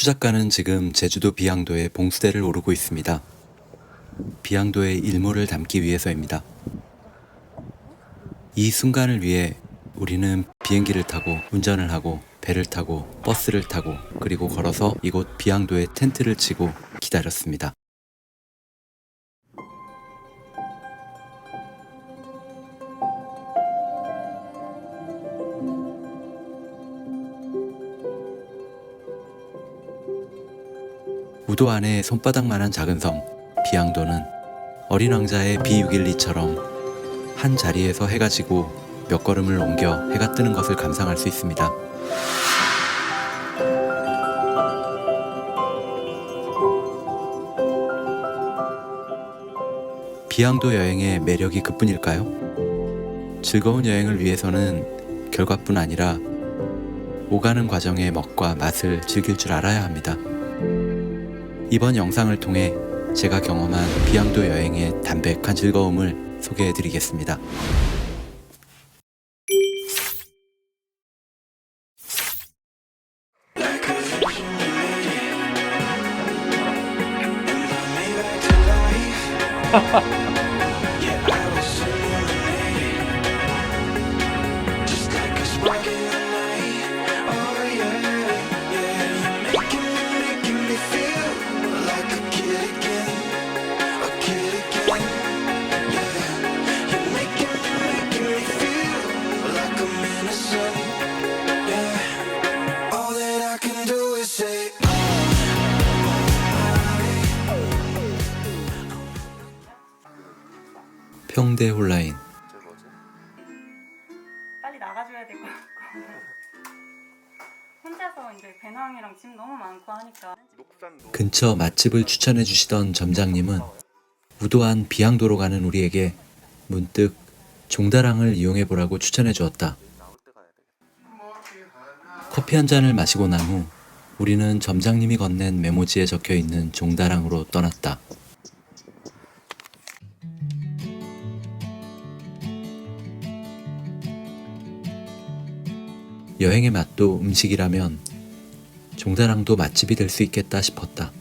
추 작가는 지금 제주도 비양도의 봉수대를 오르고 있습니다. 비양도의 일몰을 담기 위해서입니다. 이 순간을 위해 우리는 비행기를 타고 운전을 하고 배를 타고 버스를 타고 그리고 걸어서 이곳 비양도에 텐트를 치고 기다렸습니다. 우도 안의 손바닥만한 작은 섬 비양도는 어린 왕자의 B612처럼 한 자리에서 해가 지고 몇 걸음을 옮겨 해가 뜨는 것을 감상할 수 있습니다. 비양도 여행의 매력이 그뿐일까요? 즐거운 여행을 위해서는 결과뿐 아니라 오가는 과정의 먹과 맛을 즐길 줄 알아야 합니다. 이번 영상을 통해 제가 경험한 비양도 여행의 담백한 즐거움을 소개해드리겠습니다. 평대 홀라인. 빨리 나가줘야 될 것 같고 혼자서 이제 배낭이랑 짐 너무 많고 하니까. 근처 맛집을 추천해 주시던 점장님은 우도안 비양도로 가는 우리에게 문득 종다랑을 이용해 보라고 추천해 주었다. 커피 한 잔을 마시고 난 후 우리는 점장님이 건넨 메모지에 적혀 있는 종다랑으로 떠났다. 여행의 맛도 음식이라면 종다랑도 맛집이 될 수 있겠다 싶었다.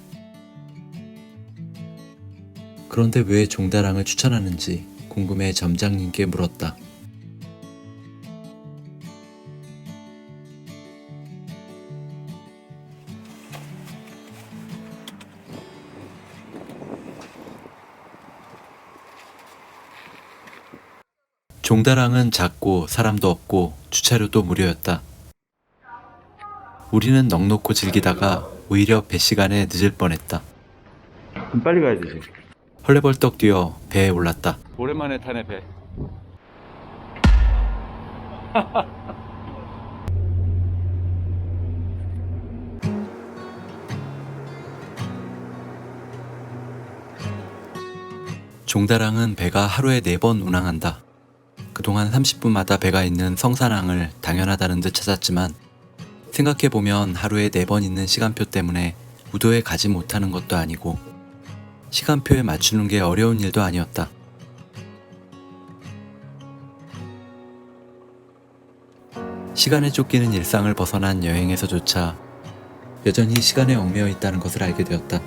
그런데 왜 종다랑을 추천하는지 궁금해 점장님께 물었다. 종다랑은 작고 사람도 없고 주차료도 무료였다. 우리는 넋놓고 즐기다가 오히려 배 시간에 늦을 뻔했다. 그럼 빨리 가야 되지. 헐레벌떡 뛰어 배에 올랐다. 오랜만에 타네 배. 종다랑은 배가 하루에 4번 운항한다. 그동안 30분마다 배가 있는 성산항을 당연하다는 듯 찾았지만 생각해보면 하루에 4번 있는 시간표 때문에 우도에 가지 못하는 것도 아니고 시간표에 맞추는 게 어려운 일도 아니었다. 시간에 쫓기는 일상을 벗어난 여행에서조차 여전히 시간에 얽매여 있다는 것을 알게 되었다.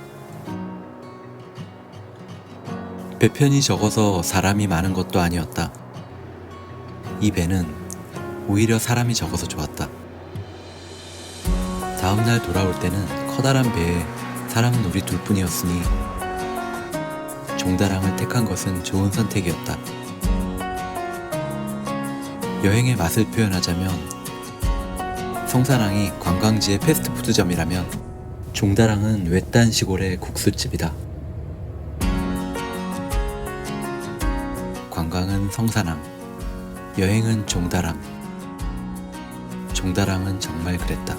배편이 적어서 사람이 많은 것도 아니었다. 이 배는 오히려 사람이 적어서 좋았다. 다음날 돌아올 때는 커다란 배에 사람은 우리 둘뿐이었으니 종다랑을 택한 것은 좋은 선택이었다. 여행의 맛을 표현하자면 성산항이 관광지의 패스트푸드점이라면 종다랑은 외딴 시골의 국수집이다. 관광은 성산항, 여행은 종다랑. 종다랑은 정말 그랬다.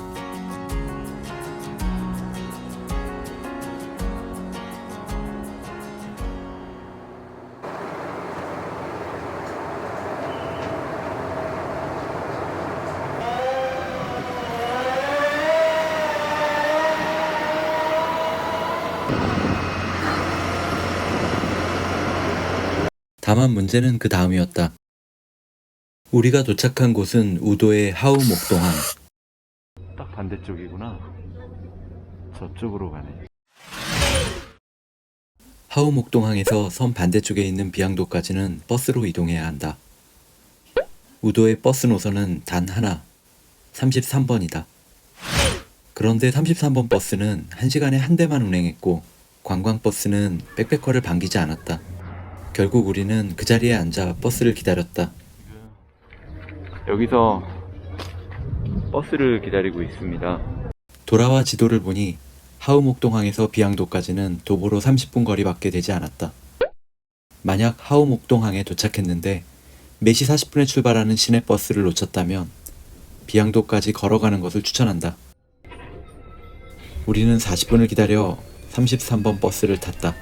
다만 문제는 그 다음이었다. 우리가 도착한 곳은 우도의 하우목동항. 딱 반대쪽이구나. 저쪽으로 가네. 하우목동항에서 섬 반대쪽에 있는 비양도까지는 버스로 이동해야 한다. 우도의 버스 노선은 단 하나, 33번이다. 그런데 33번 버스는 1시간에 한 대만 운행했고 관광버스는 백패커를 반기지 않았다. 결국 우리는 그 자리에 앉아 버스를 기다렸다. 여기서 버스를 기다리고 있습니다. 돌아와 지도를 보니 하우목동항에서 비양도까지는 도보로 30분 거리밖에 되지 않았다. 만약 하우목동항에 도착했는데 4시 40분에 출발하는 시내버스를 놓쳤다면 비양도까지 걸어가는 것을 추천한다. 우리는 40분을 기다려 33번 버스를 탔다.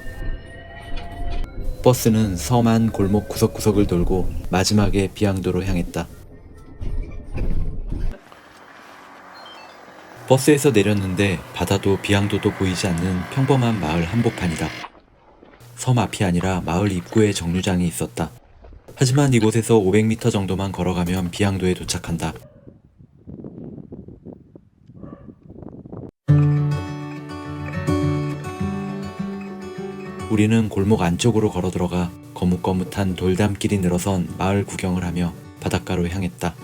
버스는 섬 안 골목 구석구석을 돌고 마지막에 비양도로 향했다. 버스에서 내렸는데 바다도 비양도도 보이지 않는 평범한 마을 한복판이다. 섬 앞이 아니라 마을 입구에 정류장이 있었다. 하지만 이곳에서 500m 정도만 걸어가면 비양도에 도착한다. 우리는 골목 안쪽으로 걸어 들어가 거뭇거뭇한 돌담길이 늘어선 마을 구경을 하며 바닷가로 향했다.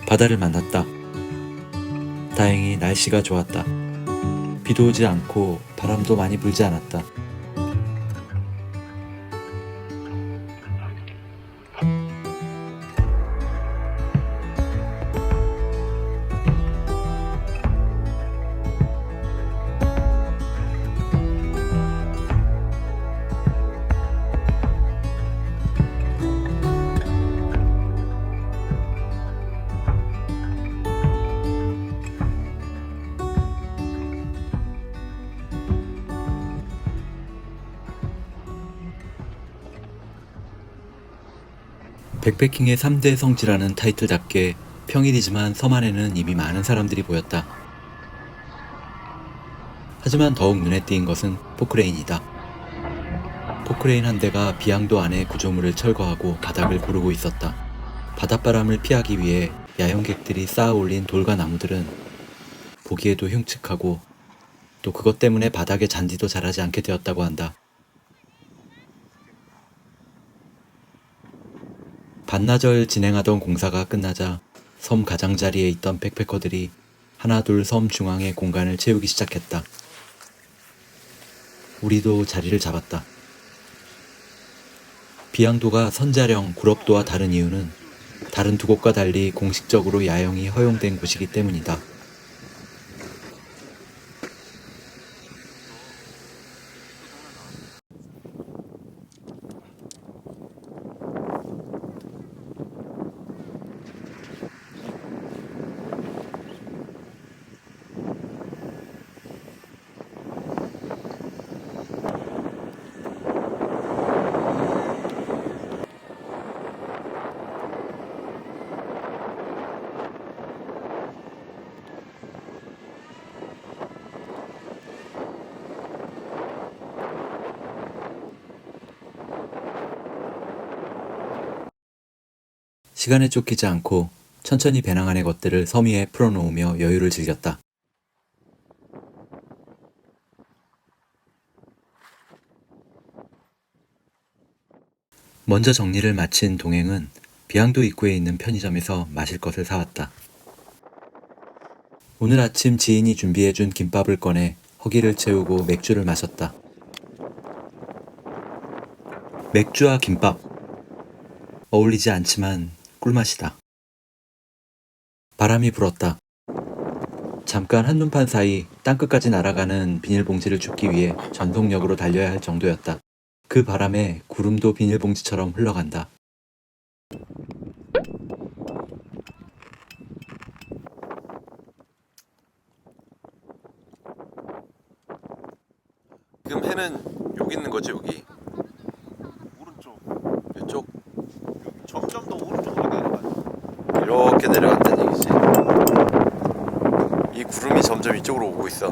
바다를 만났다. 다행히 날씨가 좋았다. 비도 오지 않고 바람도 많이 불지 않았다. 백패킹의 3대 성지라는 타이틀답게 평일이지만 섬 안에는 이미 많은 사람들이 보였다. 하지만 더욱 눈에 띄인 것은 포크레인이다. 포크레인 한 대가 비양도 안에 구조물을 철거하고 바닥을 고르고 있었다. 바닷바람을 피하기 위해 야영객들이 쌓아 올린 돌과 나무들은 보기에도 흉측하고 또 그것 때문에 바닥에 잔디도 자라지 않게 되었다고 한다. 반나절 진행하던 공사가 끝나자 섬 가장자리에 있던 백패커들이 하나둘 섬 중앙의 공간을 채우기 시작했다. 우리도 자리를 잡았다. 비양도가 선자령, 구럽도와 다른 이유는 다른 두 곳과 달리 공식적으로 야영이 허용된 곳이기 때문이다. 시간에 쫓기지 않고 천천히 배낭 안의 것들을 섬 위에 풀어놓으며 여유를 즐겼다. 먼저 정리를 마친 동행은 비양도 입구에 있는 편의점에서 마실 것을 사왔다. 오늘 아침 지인이 준비해준 김밥을 꺼내 허기를 채우고 맥주를 마셨다. 맥주와 김밥. 어울리지 않지만 꿀맛이다. 바람이 불었다. 잠깐 한눈판 사이 땅끝까지 날아가는 비닐봉지를 줍기 위해 전속력으로 달려야 할 정도였다. 그 바람에 구름도 비닐봉지처럼 흘러간다. 지금 해는 여기 있는 거지, 여기? 오른쪽 이쪽? 점점 더 오른쪽으로 내려가죠. 이렇게 내려간다는 얘기지. 이 구름이 점점 이쪽으로 오고 있어.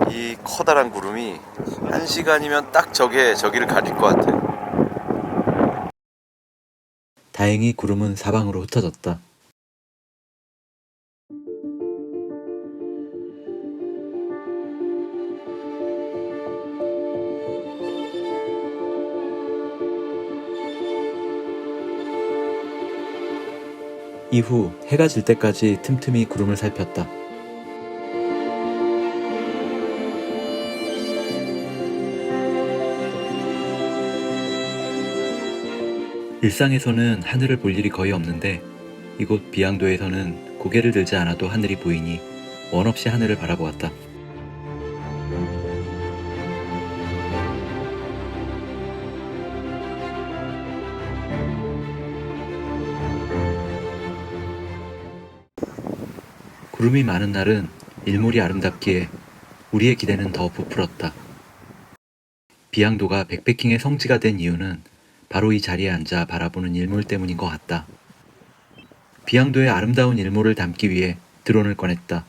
이 커다란 구름이 1시간이면 딱 저기를 가릴 것 같아. 다행히 구름은 사방으로 흩어졌다. 이후 해가 질 때까지 틈틈이 구름을 살폈다. 일상에서는 하늘을 볼 일이 거의 없는데 이곳 비양도에서는 고개를 들지 않아도 하늘이 보이니 원 없이 하늘을 바라보았다. 구름이 많은 날은 일몰이 아름답기에 우리의 기대는 더 부풀었다. 비양도가 백패킹의 성지가 된 이유는 바로 이 자리에 앉아 바라보는 일몰 때문인 것 같다. 비양도의 아름다운 일몰을 담기 위해 드론을 꺼냈다.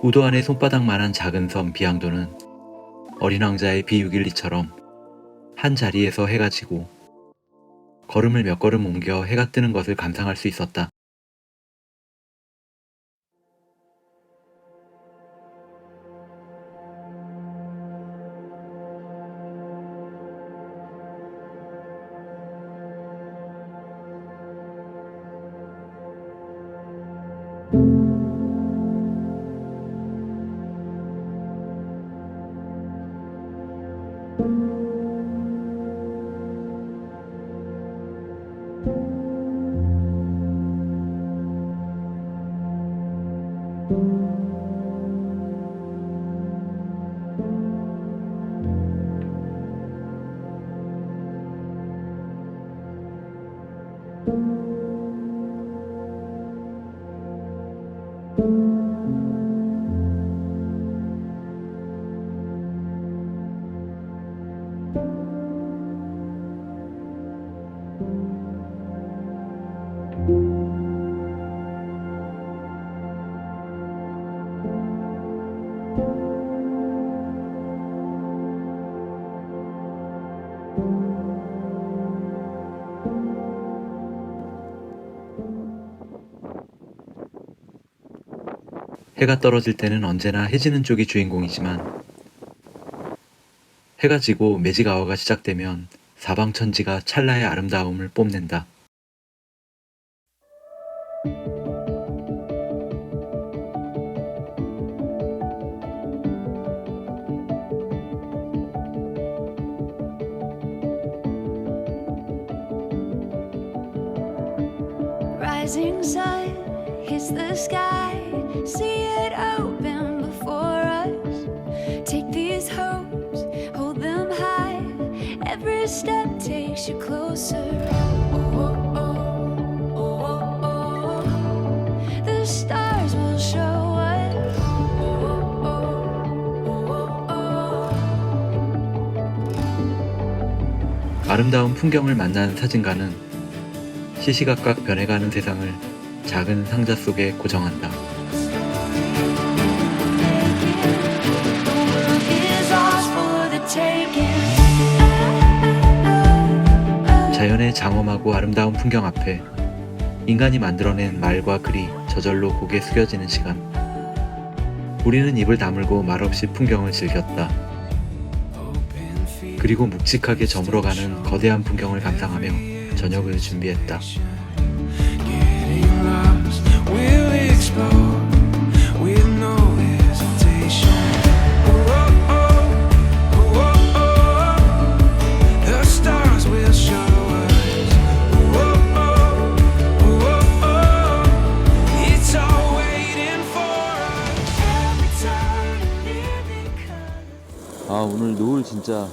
우도 안의 손바닥만한 작은 섬 비양도는 어린 왕자의 B612처럼 한 자리에서 해가 지고 걸음을 몇 걸음 옮겨 해가 뜨는 것을 감상할 수 있었다. 해가 떨어질 때는 언제나 해지는 쪽이 주인공이지만 해가 지고 매직아워가 시작되면 사방천지가 찰나의 아름다움을 뽐낸다. Rising sun hits the sky, see it open before us. Take these hopes, hold them high. Every step takes you closer. Oh, oh, oh, oh, oh, oh. The stars will show us. Oh, oh, oh, oh, oh. 아름다운 풍경을 만난 사진가는 시시각각 변해가는 세상을 작은 상자 속에 고정한다. 자연의 장엄하고 아름다운 풍경 앞에 인간이 만들어낸 말과 글이 저절로 고개 숙여지는 시간. 우리는 입을 다물고 말없이 풍경을 즐겼다. 그리고 묵직하게 저물어가는 거대한 풍경을 감상하며 저녁을 준비했다. 아, 오늘 노을 진짜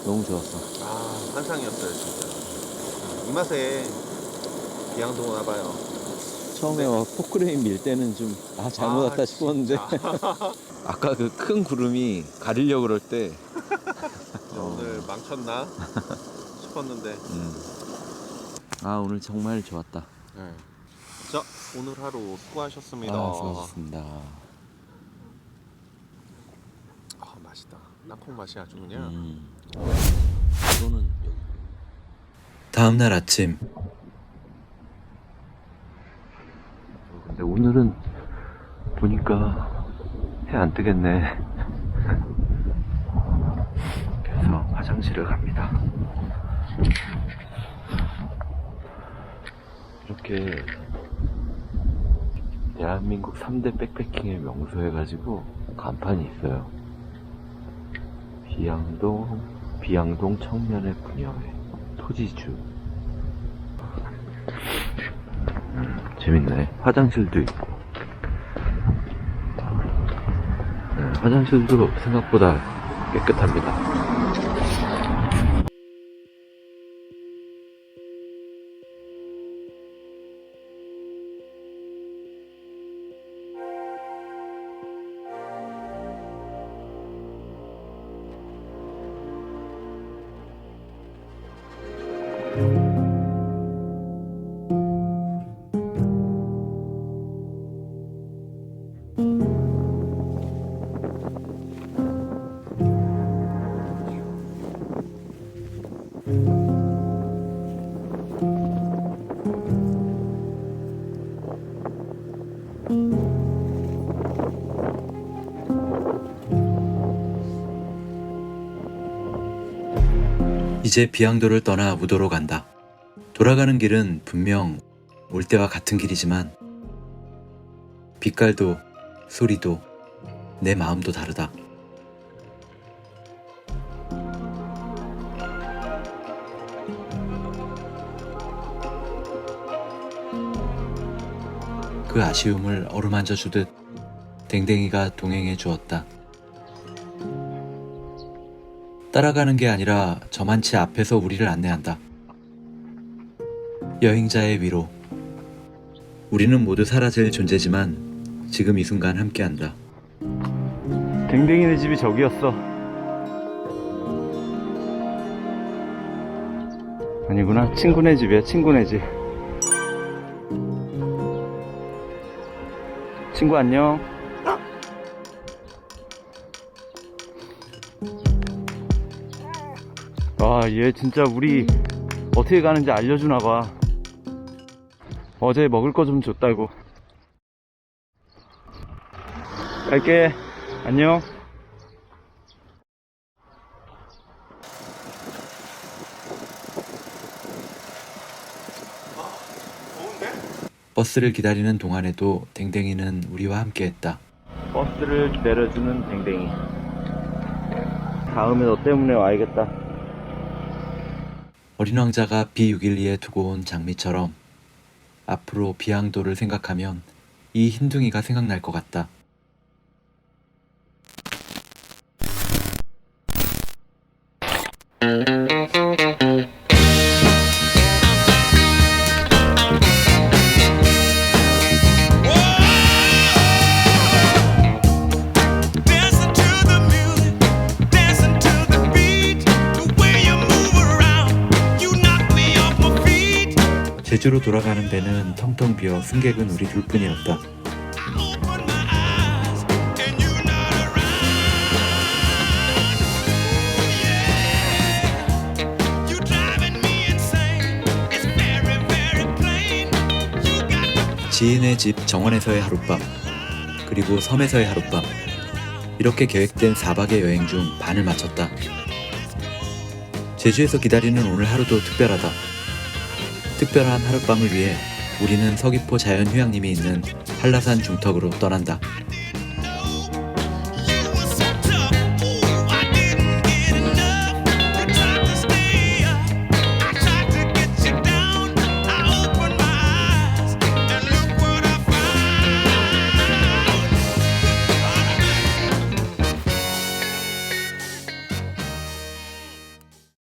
너무 좋았어. 아, 환상이었어요 진짜. 이 맛에 비양도 오나봐요. 처음에 막 포크레인 밀 때는 좀 잘못 왔다 싶었는데 아까 그 큰 구름이 가리려고 그럴 때 오늘 망쳤나 싶었는데. 오늘 정말 좋았다. 자, 오늘 하루 수고하셨습니다. 수고하셨습니다. 맛있다. 땅콩 맛이 아주 그냥. 이거는 다음날 아침. 근데 오늘은 보니까 해 안 뜨겠네. 그래서 화장실을 갑니다. 이렇게 대한민국 3대 백패킹의 명소 해가지고 간판이 있어요. 비양동 청년의 부녀회 토지주. 재밌네. 화장실도 있고. 화장실도 생각보다 깨끗합니다. 이제 비양도를 떠나 우도로 간다. 돌아가는 길은 분명 올 때와 같은 길이지만 빛깔도 소리도 내 마음도 다르다. 그 아쉬움을 어루만져 주듯 댕댕이가 동행해 주었다. 따라가는 게 아니라 저만치 앞에서 우리를 안내한다. 여행자의 위로. 우리는 모두 사라질 존재지만 지금 이 순간 함께한다. 댕댕이네 집이 저기였어. 아니구나, 친구네 집이야. 친구네 집. 친구 안녕. 와, 얘 진짜 우리 어떻게 가는지 알려주나 봐. 어제 먹을 거 좀 줬다고. 갈게. 안녕. 버스를 기다리는 동안에도 댕댕이는 우리와 함께했다. 버스를 기다려주는 댕댕이. 다음에 너 때문에 와야겠다. 어린 왕자가 B612에 두고 온 장미처럼 앞으로 비양도를 생각하면 이 흰둥이가 생각날 것 같다. 제주로 돌아가는 배는 텅텅 비어 승객은 우리 둘뿐이었다. 지인의 집 정원에서의 하룻밤, 그리고 섬에서의 하룻밤. 이렇게 계획된 4박의 여행 중 반을 마쳤다. 제주에서 기다리는 오늘 하루도 특별하다. 특별한 하룻밤을 위해 우리는 서귀포 자연휴양림이 있는 한라산 중턱으로 떠난다.